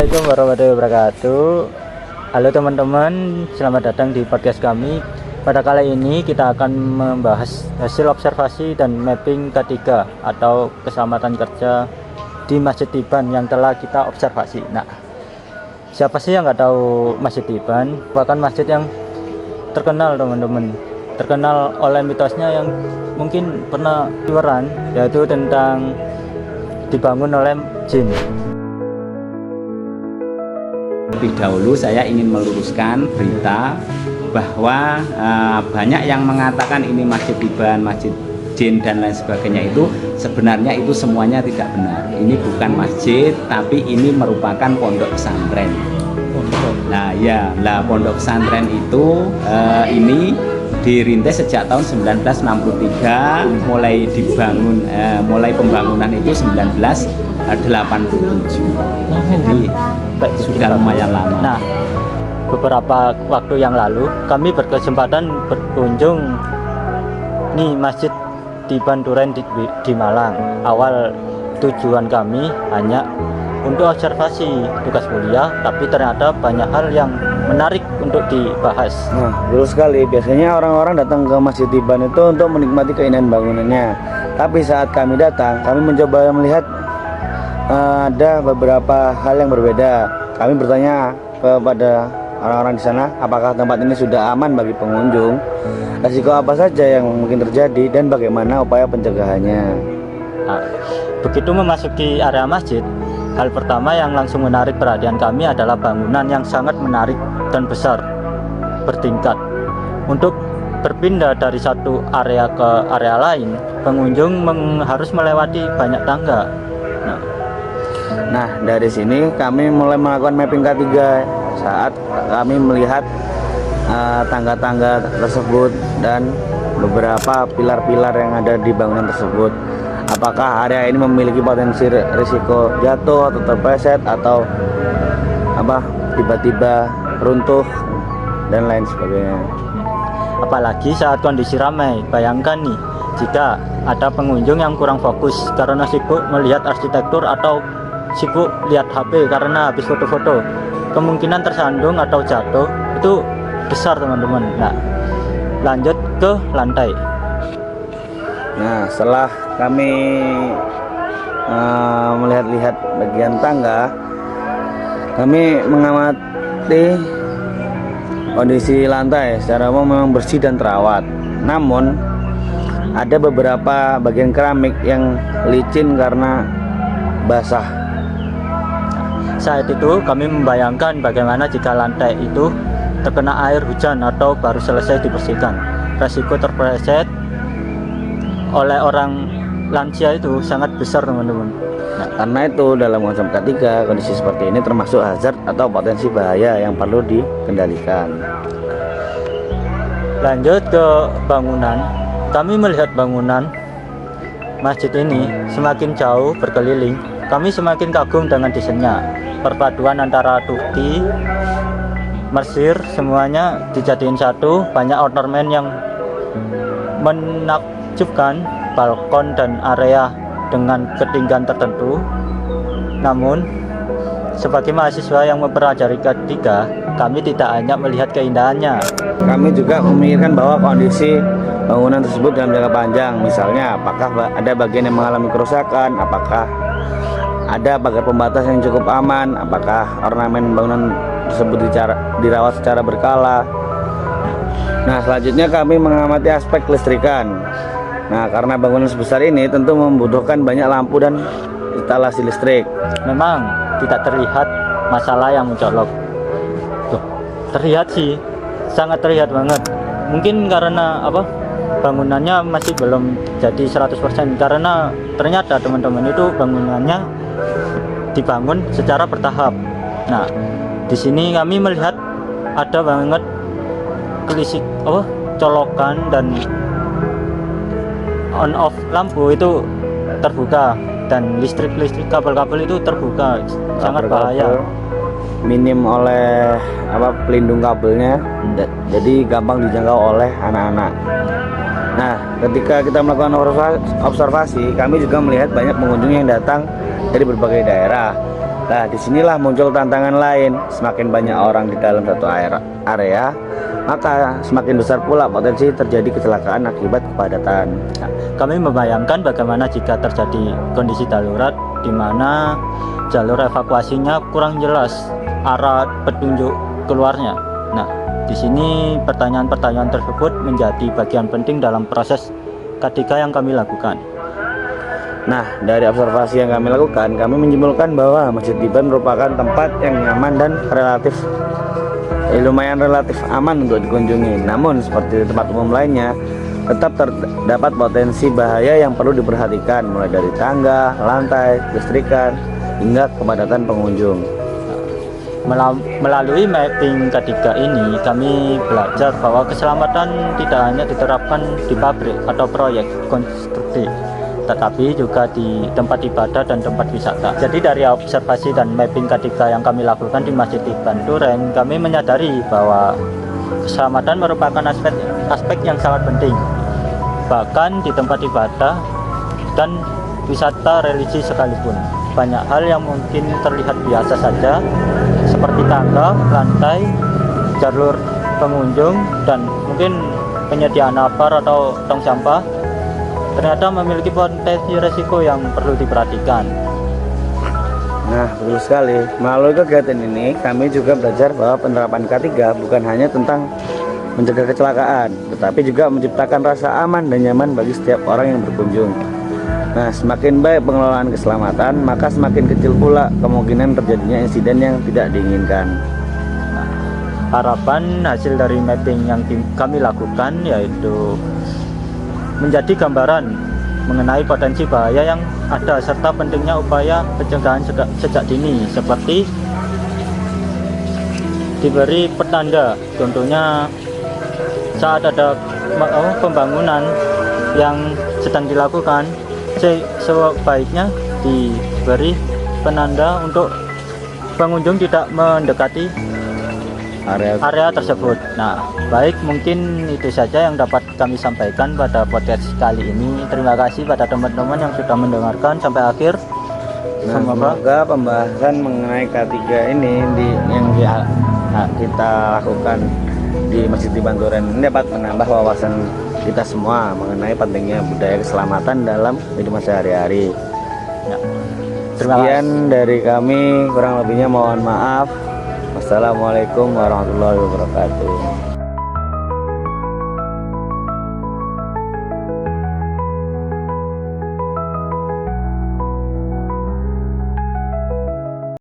Assalamualaikum warahmatullahi wabarakatuh. Halo teman-teman, selamat datang di podcast kami. Pada kali ini kita akan membahas hasil observasi dan mapping K3 atau keselamatan kerja di Masjid Tiban yang telah kita observasi. Nah, siapa sih yang nggak tahu Masjid Tiban? Bahkan masjid yang terkenal teman-teman, terkenal oleh mitosnya yang mungkin pernah viral, yaitu tentang dibangun oleh jin. Lebih dahulu saya ingin meluruskan berita bahwa banyak yang mengatakan ini Masjid Tiban, Masjid Jin dan lain sebagainya, itu sebenarnya itu semuanya tidak benar. Ini bukan masjid, tapi ini merupakan pondok pesantren. Nah ya, pondok pesantren itu ini dirintis sejak tahun 1963, mulai dibangun, mulai pembangunan itu 1987. Jadi sudah lumayan lama. Nah, beberapa waktu yang lalu kami berkesempatan berkunjung nih Masjid Tiban Duren di Malang. Awal tujuan kami hanya untuk observasi tugas kuliah, tapi ternyata banyak hal yang menarik untuk dibahas. Nah, betul sekali. Biasanya orang-orang datang ke Masjid Tiban itu untuk menikmati keindahan bangunannya. Tapi saat kami datang, kami mencoba melihat ada beberapa hal yang berbeda. Kami bertanya kepada orang-orang di sana, apakah tempat ini sudah aman bagi pengunjung, risiko apa saja yang mungkin terjadi, dan bagaimana upaya pencegahannya. Nah, begitu memasuki area masjid, hal pertama yang langsung menarik perhatian kami adalah bangunan yang sangat menarik dan besar, bertingkat. Untuk berpindah dari satu area ke area lain, pengunjung harus melewati banyak tangga. Nah, dari sini kami mulai melakukan mapping K3 saat kami melihat tangga-tangga tersebut dan beberapa pilar-pilar yang ada di bangunan tersebut. Apakah area ini memiliki potensi risiko jatuh atau terpleset atau tiba-tiba runtuh dan lain sebagainya. Apalagi saat kondisi ramai, bayangkan nih jika ada pengunjung yang kurang fokus karena sibuk melihat arsitektur atau sibuk lihat HP karena habis foto-foto, kemungkinan tersandung atau jatuh itu besar teman-teman. Nah, lanjut ke lantai. Nah, setelah kami melihat-lihat bagian tangga, kami mengamati kondisi lantai secara umum memang bersih dan terawat. Namun ada beberapa bagian keramik yang licin karena basah. Saat itu kami membayangkan bagaimana jika lantai itu terkena air hujan atau baru selesai dibersihkan. Resiko terpleset oleh orang lansia itu sangat besar teman-teman. Nah, karena itu dalam konsep K3, kondisi seperti ini termasuk hazard atau potensi bahaya yang perlu dikendalikan. Lanjut ke bangunan. Kami melihat bangunan masjid ini semakin jauh berkeliling, kami semakin kagum dengan desainnya. Perpaduan antara Turki, Mesir, semuanya dijadiin satu. Banyak ornamen yang menakjubkan, balkon dan area dengan ketinggian tertentu. Namun sebagai mahasiswa yang mempelajari K3, kami tidak hanya melihat keindahannya. Kami juga memikirkan bahwa kondisi bangunan tersebut dalam jangka panjang. Misalnya, apakah ada bagian yang mengalami kerusakan, apakah ada pagar pembatas yang cukup aman, apakah ornamen bangunan tersebut dirawat secara berkala. Nah, selanjutnya kami mengamati aspek kelistrikan. Nah, karena bangunan sebesar ini tentu membutuhkan banyak lampu dan instalasi listrik. Memang tidak terlihat masalah yang mencolok. Tuh, terlihat sih, sangat terlihat banget. Mungkin karena bangunannya masih belum jadi 100%, karena ternyata teman-teman itu bangunannya dibangun secara bertahap. Nah, di sini kami melihat ada banget colokan dan on off lampu itu terbuka, dan listrik kabel-kabel itu terbuka, sangat bahaya. Minim oleh pelindung kabelnya, jadi gampang dijangkau oleh anak-anak. Nah, ketika kita melakukan observasi, kami juga melihat banyak pengunjung yang datang dari berbagai daerah. Nah, disinilah muncul tantangan lain. Semakin banyak orang di dalam satu area, maka semakin besar pula potensi terjadi kecelakaan akibat kepadatan. Nah, kami membayangkan bagaimana jika terjadi kondisi darurat di mana jalur evakuasinya kurang jelas arah petunjuk keluarnya. Nah, di sini pertanyaan-pertanyaan tersebut menjadi bagian penting dalam proses K3 yang kami lakukan. Nah, dari observasi yang kami lakukan, kami menyimpulkan bahwa Masjid Tiban merupakan tempat yang nyaman dan lumayan relatif aman untuk dikunjungi. Namun, seperti di tempat umum lainnya, tetap terdapat potensi bahaya yang perlu diperhatikan, mulai dari tangga, lantai, listrikan, hingga kepadatan pengunjung. Melalui mapping K3 ini, kami belajar bahwa keselamatan tidak hanya diterapkan di pabrik atau proyek konstruksi, tetapi juga di tempat ibadah dan tempat wisata. Jadi dari observasi dan mapping K3 yang kami lakukan di Masjid Tiban Duren, kami menyadari bahwa keselamatan merupakan aspek yang sangat penting, bahkan di tempat ibadah dan wisata religi sekalipun. Banyak hal yang mungkin terlihat biasa saja, seperti tangga, lantai, jalur pengunjung, dan mungkin penyediaan apar atau tong sampah, ternyata memiliki potensi resiko yang perlu diperhatikan. Nah, betul sekali. Melalui kegiatan ini, kami juga belajar bahwa penerapan K3 bukan hanya tentang mencegah kecelakaan, tetapi juga menciptakan rasa aman dan nyaman bagi setiap orang yang berkunjung. Nah, semakin baik pengelolaan keselamatan, maka semakin kecil pula kemungkinan terjadinya insiden yang tidak diinginkan. Nah, harapan hasil dari mapping yang kami lakukan yaitu menjadi gambaran mengenai potensi bahaya yang ada serta pentingnya upaya pencegahan sejak dini, seperti diberi petanda, contohnya saat ada pembangunan yang sedang dilakukan, sebaiknya diberi penanda untuk pengunjung tidak mendekati area tersebut. Nah, baik, mungkin itu saja yang dapat kami sampaikan pada podcast kali ini. Terima kasih pada teman-teman yang sudah mendengarkan sampai akhir. Nah, semoga pembahasan mengenai K3 ini yang kita lakukan di Masjid Tiban Duren ini dapat menambah wawasan kita semua mengenai pentingnya budaya keselamatan dalam hidup sehari-hari. Ya. Sekian dari kami, kurang lebihnya mohon maaf. Wassalamualaikum warahmatullahi wabarakatuh.